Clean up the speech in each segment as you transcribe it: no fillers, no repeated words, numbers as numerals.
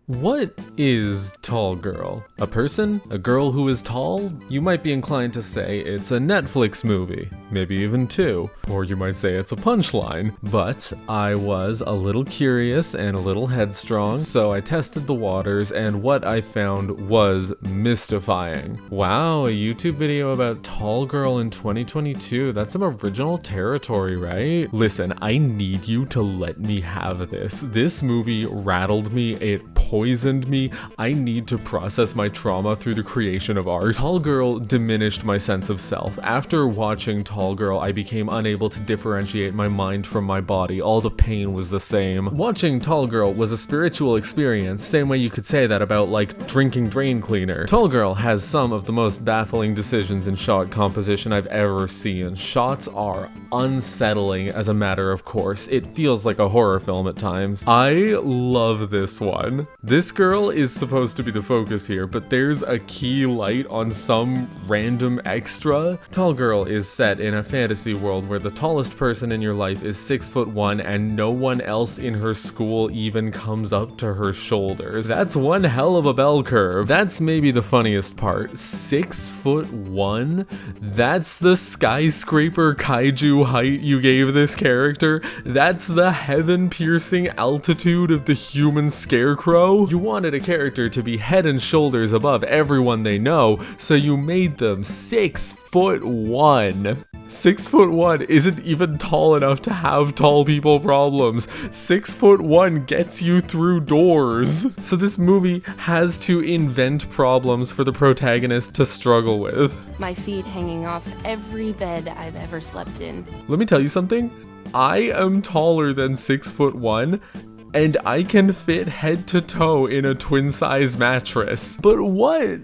What is tall girl? A person? A girl who is tall? You might be inclined to say it's a Netflix movie, maybe even two, or you might say it's a punchline. But I was a little curious and a little headstrong, so I tested the waters, and what I found was mystifying. Wow, a YouTube video about tall girl in 2022. That's some original territory, right? Listen, I need you to let me have this. This movie rattled me, it poisoned me. I need to process my trauma through the creation of art. Tall Girl diminished my sense of self. After watching Tall Girl, I became unable to differentiate my mind from my body. All the pain was the same. Watching Tall Girl was a spiritual experience, same way you could say that about like drinking drain cleaner. Tall Girl has some of the most baffling decisions in shot composition I've ever seen. Shots are unsettling as a matter of course. It feels like a horror film at times. I love this one. This girl is supposed to be the focus here, but there's a key light on some random extra. Tall Girl is set in a fantasy world where the tallest person in your life is 6'1" and no one else in her school even comes up to her shoulders. That's one hell of a bell curve. That's maybe the funniest part. 6'1"? That's the skyscraper kaiju height you gave this character? That's the heaven-piercing altitude of the human scarecrow? You wanted a character to be head and shoulders above everyone they know, so you made them 6'1". 6'1" isn't even tall enough to have tall people problems. 6'1" gets you through doors. So this movie has to invent problems for the protagonist to struggle with. My feet hanging off every bed I've ever slept in. Let me tell you something. I am taller than 6'1", and I can fit head to toe in a twin size mattress. But what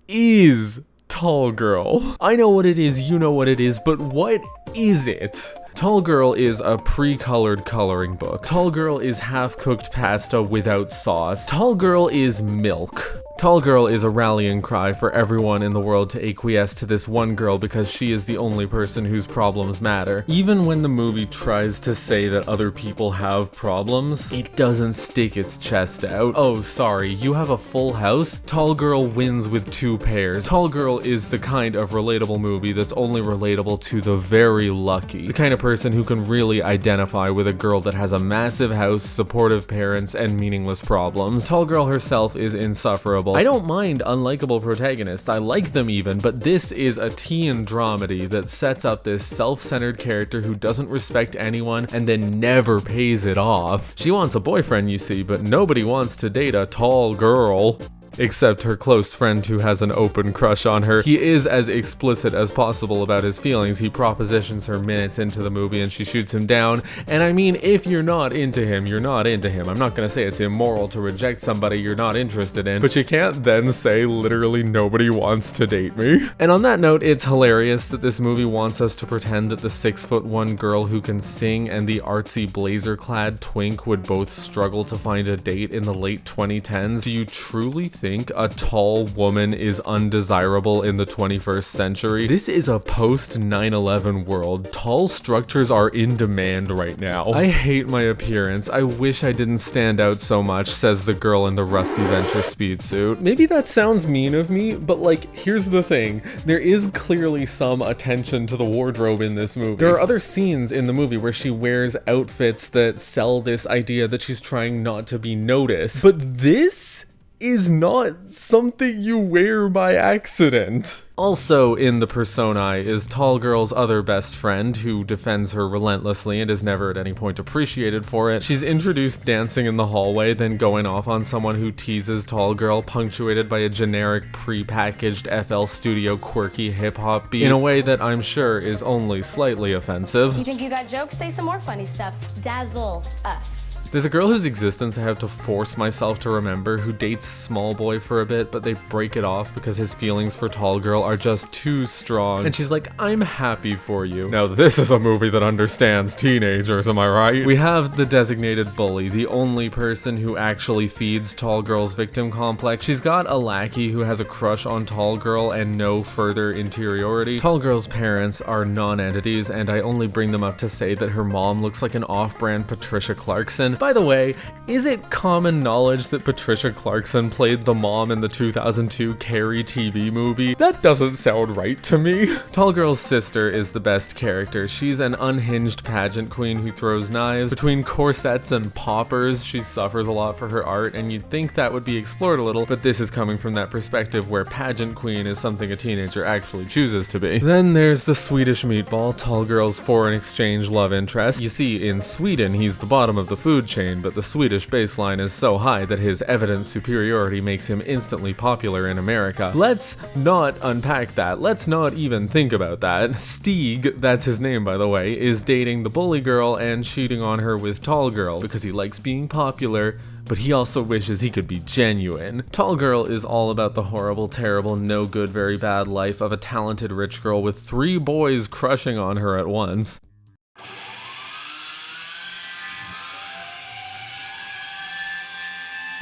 is Tall Girl? I know what it is, you know what it is, but what is it? Tall Girl is a pre-colored coloring book. Tall Girl is half-cooked pasta without sauce. Tall Girl is milk. Tall Girl is a rallying cry for everyone in the world to acquiesce to this one girl because she is the only person whose problems matter. Even when the movie tries to say that other people have problems, it doesn't stick its chest out. Oh, sorry, you have a full house? Tall Girl wins with 2 pairs. Tall Girl is the kind of relatable movie that's only relatable to the very lucky. The kind of person who can really identify with a girl that has a massive house, supportive parents, and meaningless problems. Tall Girl herself is insufferable. I don't mind unlikable protagonists, I like them even, but this is a teen dramedy that sets up this self-centered character who doesn't respect anyone and then never pays it off. She wants a boyfriend, you see, but nobody wants to date a tall girl. Except her close friend who has an open crush on her. He is as explicit as possible about his feelings. He propositions her minutes into the movie and she shoots him down. And I mean, if you're not into him, you're not into him. I'm not gonna say it's immoral to reject somebody you're not interested in, but you can't then say literally nobody wants to date me. And on that note, it's hilarious that this movie wants us to pretend that the 6'1" girl who can sing and the artsy blazer-clad twink would both struggle to find a date in the late 2010s. Do you truly think a tall woman is undesirable in the 21st century? This is a post 9/11 world. Tall structures are in demand right now. I hate my appearance. I wish I didn't stand out so much, says the girl in the Rusty Venture speed suit. Maybe that sounds mean of me, but like, here's the thing. There is clearly some attention to the wardrobe in this movie. There are other scenes in the movie where she wears outfits that sell this idea that she's trying not to be noticed. But this is not something you wear by accident. Also in the personae is Tall Girl's other best friend, who defends her relentlessly and is never at any point appreciated for it. She's introduced dancing in the hallway, then going off on someone who teases Tall Girl, punctuated by a generic pre-packaged FL Studio quirky hip-hop beat in a way that I'm sure is only slightly offensive. You think you got jokes? Say some more funny stuff. Dazzle us. There's a girl whose existence I have to force myself to remember, who dates Small Boy for a bit, but they break it off because his feelings for Tall Girl are just too strong. And she's like, I'm happy for you. Now this is a movie that understands teenagers, am I right? We have the designated bully, the only person who actually feeds Tall Girl's victim complex. She's got a lackey who has a crush on Tall Girl and no further interiority. Tall Girl's parents are non-entities, and I only bring them up to say that her mom looks like an off-brand Patricia Clarkson. By the way, is it common knowledge that Patricia Clarkson played the mom in the 2002 Carrie TV movie? That doesn't sound right to me. Tall Girl's sister is the best character. She's an unhinged pageant queen who throws knives. Between corsets and poppers, she suffers a lot for her art, and you'd think that would be explored a little, but this is coming from that perspective where pageant queen is something a teenager actually chooses to be. Then there's the Swedish meatball, Tall Girl's foreign exchange love interest. You see, in Sweden, he's the bottom of the food chain, but the Swedish baseline is so high that his evident superiority makes him instantly popular in America. Let's not unpack that. Let's not even think about that. Stig, that's his name by the way, is dating the bully girl and cheating on her with Tall Girl because he likes being popular, but he also wishes he could be genuine. Tall Girl is all about the horrible, terrible, no good, very bad life of a talented rich girl with 3 boys crushing on her at once.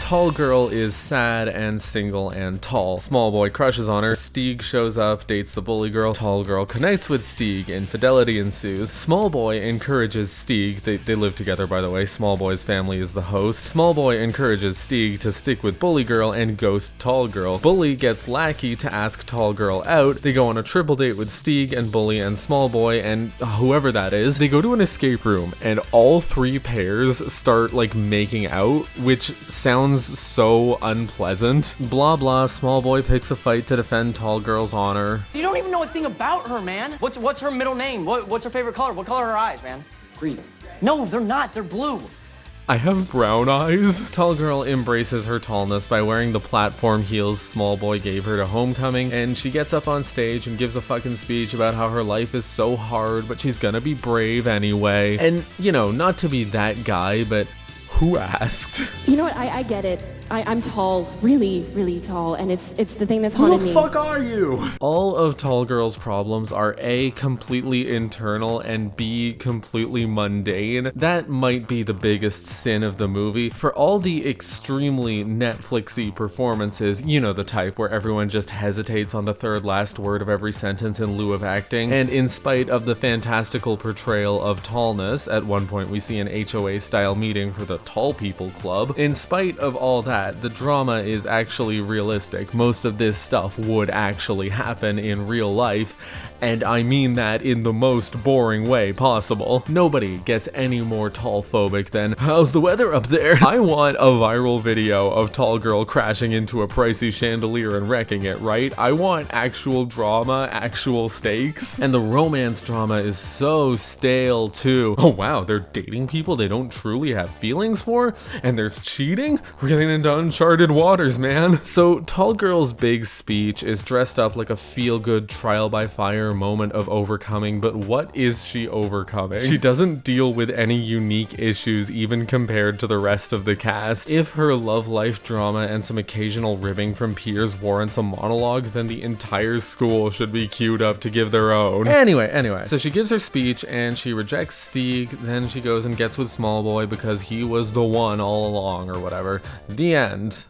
Tall Girl is sad and single and tall. Small boy crushes on her. Stig shows up, dates the bully girl. Tall Girl connects with Stig. Infidelity ensues. Small boy encourages Stig. They live together, by the way. Small boy's family is the host. Small boy encourages Stig to stick with bully girl and ghost Tall Girl. Bully gets lackey to ask Tall Girl out. They go on a triple date with Stig and bully and small boy and whoever that is. They go to an escape room and all 3 pairs start like making out, which sounds so unpleasant. Blah blah, small boy picks a fight to defend Tall Girl's honor. You don't even know a thing about her, man. What's her middle name? What's her favorite color? What color are her eyes, man? Green. No, they're not. They're blue. I have brown eyes. Tall Girl embraces her tallness by wearing the platform heels Small Boy gave her to homecoming, and she gets up on stage and gives a fucking speech about how her life is so hard, but she's gonna be brave anyway. And, you know, not to be that guy, but who asked? You know what, I get it. I'm tall, really, really tall, and it's the thing that's haunted me. Who the fuck are you? All of Tall Girl's problems are A, completely internal, and B, completely mundane. That might be the biggest sin of the movie. For all the extremely Netflixy performances, you know the type where everyone just hesitates on the third last word of every sentence in lieu of acting, and in spite of the fantastical portrayal of tallness, at one point we see an HOA-style meeting for the Tall People Club, in spite of all that, the drama is actually realistic. Most of this stuff would actually happen in real life, and I mean that in the most boring way possible. Nobody gets any more tall-phobic than, how's the weather up there? I want a viral video of Tall Girl crashing into a pricey chandelier and wrecking it, right? I want actual drama, actual stakes. And the romance drama is so stale too. Oh wow, they're dating people they don't truly have feelings for? And there's cheating? We're getting into uncharted waters, man. So Tall Girl's big speech is dressed up like a feel-good trial by fire moment of overcoming, but what is she overcoming? She doesn't deal with any unique issues even compared to the rest of the cast. If her love life drama and some occasional ribbing from peers warrants a monologue, then the entire school should be queued up to give their own. Anyway, so she gives her speech and she rejects Stig, then she goes and gets with Small Boy because he was the one all along or whatever. The end.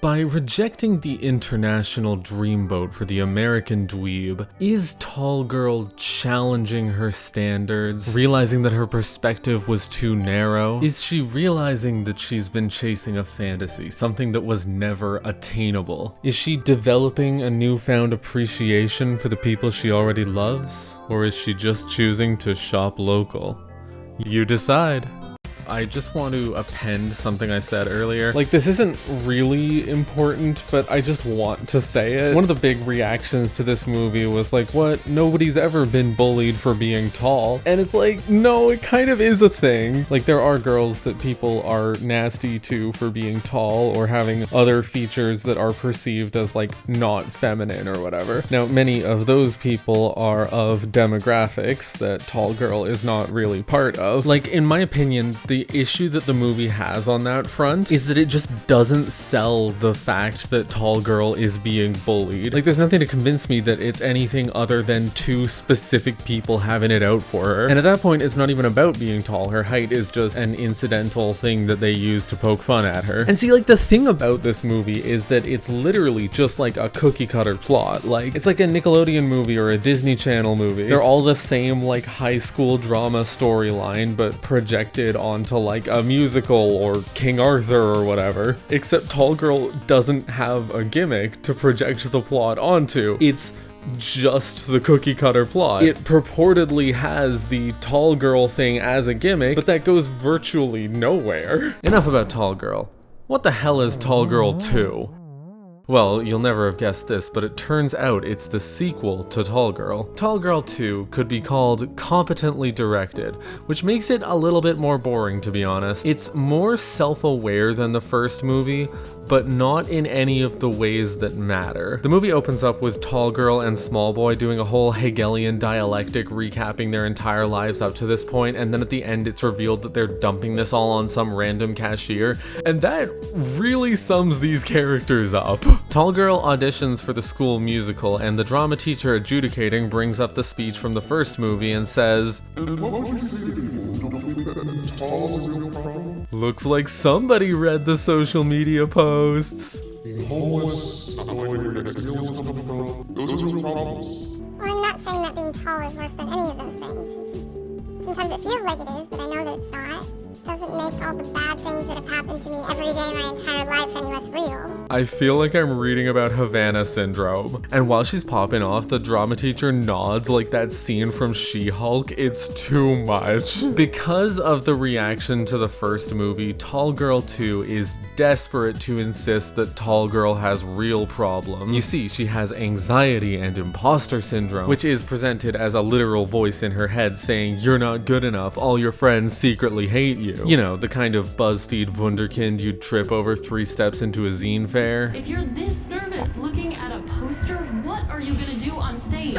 By rejecting the international dreamboat for the American dweeb, is Tall Girl challenging her standards, realizing that her perspective was too narrow? Is she realizing that she's been chasing a fantasy, something that was never attainable? Is she developing a newfound appreciation for the people she already loves? Or is she just choosing to shop local? You decide. I just want to append something I said earlier. Like, this isn't really important, but I just want to say it. One of the big reactions to this movie was like, what? Nobody's ever been bullied for being tall. And it's like, no, it kind of is a thing. Like, there are girls that people are nasty to for being tall or having other features that are perceived as like not feminine or whatever. Now, many of those people are of demographics that Tall Girl is not really part of. Like, in my opinion, the the issue that the movie has on that front is that it just doesn't sell the fact that tall girl is being bullied. Like, there's nothing to convince me that it's anything other than two specific people having it out for her. And at that point, it's not even about being tall. Her height is just an incidental thing that they use to poke fun at her. And see, like, the thing about this movie is that it's literally just like a cookie cutter plot. Like, it's like a Nickelodeon movie or a Disney Channel movie. They're all the same, like, high school drama storyline, but projected onto like a musical or King Arthur or whatever. Except Tall Girl doesn't have a gimmick to project the plot onto. It's just the cookie cutter plot. It purportedly has the tall girl thing as a gimmick, but that goes virtually nowhere. Enough about Tall Girl. What the hell is Tall Girl 2? Well, you'll never have guessed this, but it turns out it's the sequel to Tall Girl. Tall Girl 2 could be called Competently Directed, which makes it a little bit more boring, to be honest. It's more self-aware than the first movie, but not in any of the ways that matter. The movie opens up with Tall Girl and Small Boy doing a whole Hegelian dialectic recapping their entire lives up to this point, and then at the end it's revealed that they're dumping this all on some random cashier, and that really sums these characters up. Tall Girl auditions for the school musical, and the drama teacher adjudicating brings up the speech from the first movie and says, looks like somebody read the social media posts. Being homeless, not knowing where your next meal is coming from, those are real problems. Well, I'm not saying that being tall is worse than any of those things. It's just, sometimes it feels like it is, but I know that it's not. It doesn't make all the bad things that have happened to me every day my entire life any less real. I feel like I'm reading about Havana Syndrome. And while she's popping off, the drama teacher nods like that scene from She-Hulk. It's too much. Because of the reaction to the first movie, Tall Girl 2 is desperate to insist that Tall Girl has real problems. You see, she has anxiety and imposter syndrome, which is presented as a literal voice in her head saying, "You're not good enough, all your friends secretly hate you." You know, the kind of BuzzFeed wunderkind you'd trip over 3 steps into a zine fair. If you're this nervous looking at a poster, what are you gonna do on stage?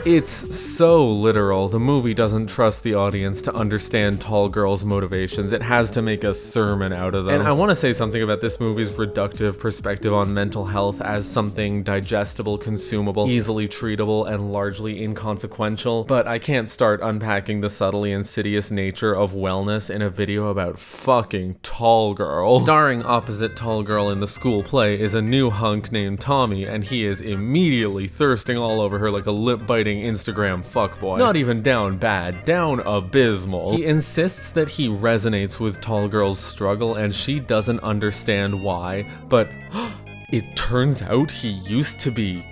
It's so literal. The movie doesn't trust the audience to understand Tall Girl's motivations. It has to make a sermon out of them. And I want to say something about this movie's reductive perspective on mental health as something digestible, consumable, easily treatable, and largely inconsequential, but I can't start unpacking the subtly insidious nature of wellness in a video about fucking Tall Girl. Starring opposite Tall Girl in the school play is a new hunk named Tommy, and he is immediately thirsting all over her like a lip-biting Instagram fuckboy. Not even down bad, down abysmal. He insists that he resonates with Tall Girl's struggle and she doesn't understand why, but it turns out he used to be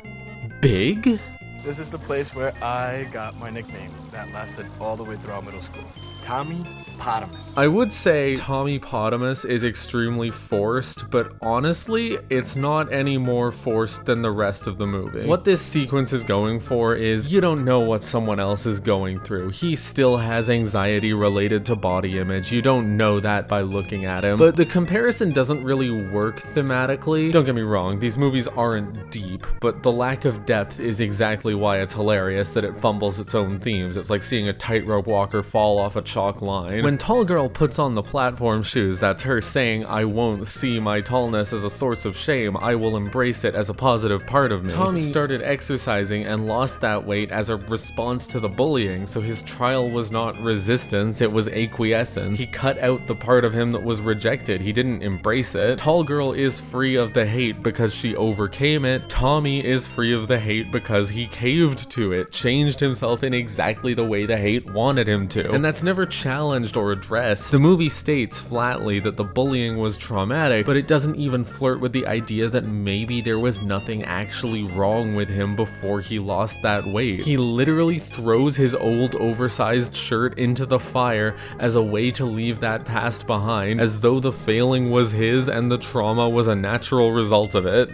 big? This is the place where I got my nickname that lasted all the way throughout middle school. Tommy Potamus. I would say Tommy Potamus is extremely forced, but honestly, it's not any more forced than the rest of the movie. What this sequence is going for is you don't know what someone else is going through. He still has anxiety related to body image. You don't know that by looking at him. But the comparison doesn't really work thematically. Don't get me wrong, these movies aren't deep, but the lack of depth is exactly why it's hilarious that it fumbles its own themes. It's like seeing a tightrope walker fall off a chalk line. When Tall Girl puts on the platform shoes, that's her saying, "I won't see my tallness as a source of shame, I will embrace it as a positive part of me." Tommy started exercising and lost that weight as a response to the bullying, so his trial was not resistance, it was acquiescence. He cut out the part of him that was rejected, he didn't embrace it. Tall Girl is free of the hate because she overcame it. Tommy is free of the hate because he caved to it, changed himself in exactly the way the hate wanted him to. And that's never challenged or addressed. The movie states flatly that the bullying was traumatic, but it doesn't even flirt with the idea that maybe there was nothing actually wrong with him before he lost that weight. He literally throws his old oversized shirt into the fire as a way to leave that past behind, as though the failing was his and the trauma was a natural result of it.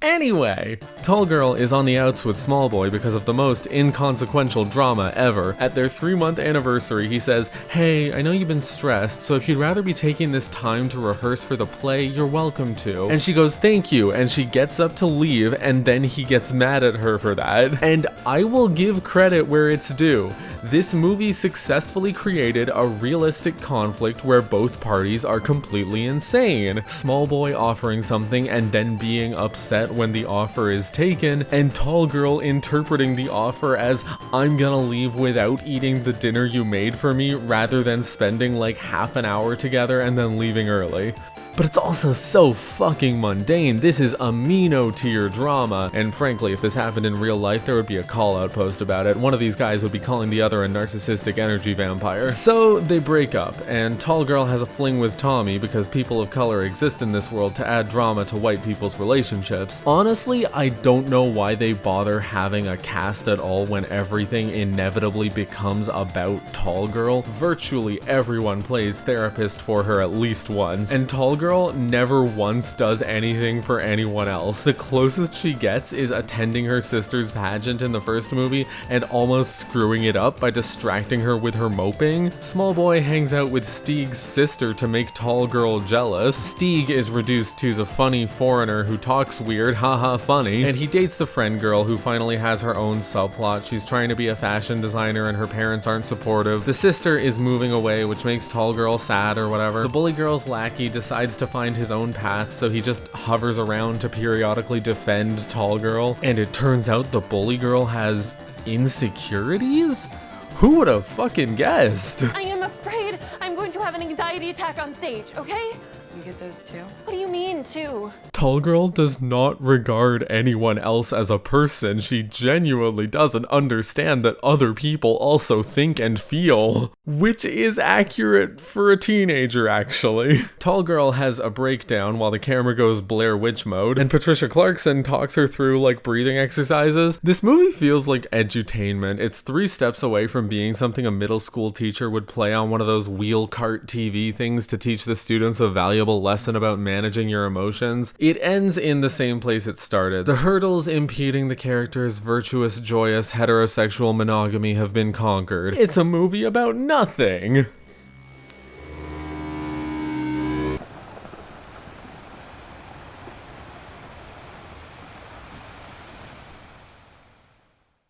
Anyway, Tall Girl is on the outs with Small Boy because of the most inconsequential drama ever. At their 3-month anniversary, he says, "Hey, I know you've been stressed, so if you'd rather be taking this time to rehearse for the play, you're welcome to." And she goes, "Thank you," and she gets up to leave, and then he gets mad at her for that. And I will give credit where it's due. This movie successfully created a realistic conflict where both parties are completely insane. Small Boy offering something and then being upset when the offer is taken, and Tall Girl interpreting the offer as, "I'm gonna leave without eating the dinner you made for me," rather than spending like half an hour together and then leaving early. But it's also so fucking mundane. This is amino tier drama, and frankly, if this happened in real life, there would be a call-out post about it. One of these guys would be calling the other a narcissistic energy vampire. So they break up, and Tall Girl has a fling with Tommy because people of color exist in this world to add drama to white people's relationships. Honestly, I don't know why they bother having a cast at all when everything inevitably becomes about Tall Girl. Virtually everyone plays therapist for her at least once, and Tall Girl never once does anything for anyone else. The closest she gets is attending her sister's pageant in the first movie and almost screwing it up by distracting her with her moping. Small Boy hangs out with Stieg's sister to make Tall Girl jealous. Stieg is reduced to the funny foreigner who talks weird, haha funny, and he dates the friend girl who finally has her own subplot. She's trying to be a fashion designer and her parents aren't supportive. The sister is moving away, which makes Tall Girl sad or whatever. The bully girl's lackey decides to find his own path, so he just hovers around to periodically defend Tall Girl, and it turns out the bully girl has insecurities? Who would have fucking guessed? I am afraid I'm going to have an anxiety attack on stage, okay? You get those too? What do you mean, too? Tall Girl does not regard anyone else as a person. She genuinely doesn't understand that other people also think and feel. Which is accurate for a teenager, actually. Tall Girl has a breakdown while the camera goes Blair Witch mode, and Patricia Clarkson talks her through like breathing exercises. This movie feels like edutainment. It's 3 steps away from being something a middle school teacher would play on one of those wheel cart TV things to teach the students a valuable lesson about managing your emotions. It ends in the same place it started. The hurdles impeding the character's virtuous, joyous, heterosexual monogamy have been conquered. It's a movie about nothing.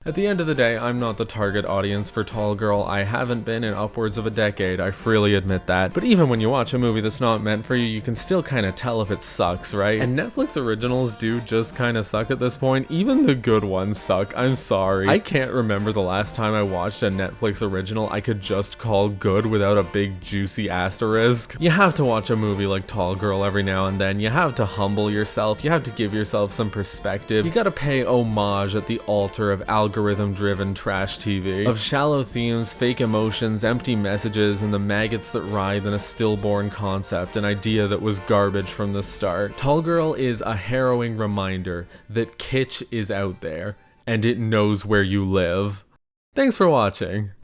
At the end of the day, I'm not the target audience for Tall Girl. I haven't been in upwards of a decade, I freely admit that. But even when you watch a movie that's not meant for you, you can still kind of tell if it sucks, right? And Netflix originals do just kind of suck at this point. Even the good ones suck, I'm sorry. I can't remember the last time I watched a Netflix original I could just call good without a big juicy asterisk. You have to watch a movie like Tall Girl every now and then. You have to humble yourself. You have to give yourself some perspective. You gotta pay homage at the altar of algorithm-driven trash TV, of shallow themes, fake emotions, empty messages, and the maggots that writhe in a stillborn concept, an idea that was garbage from the start. Tall Girl is a harrowing reminder that kitsch is out there, and it knows where you live. Thanks for watching.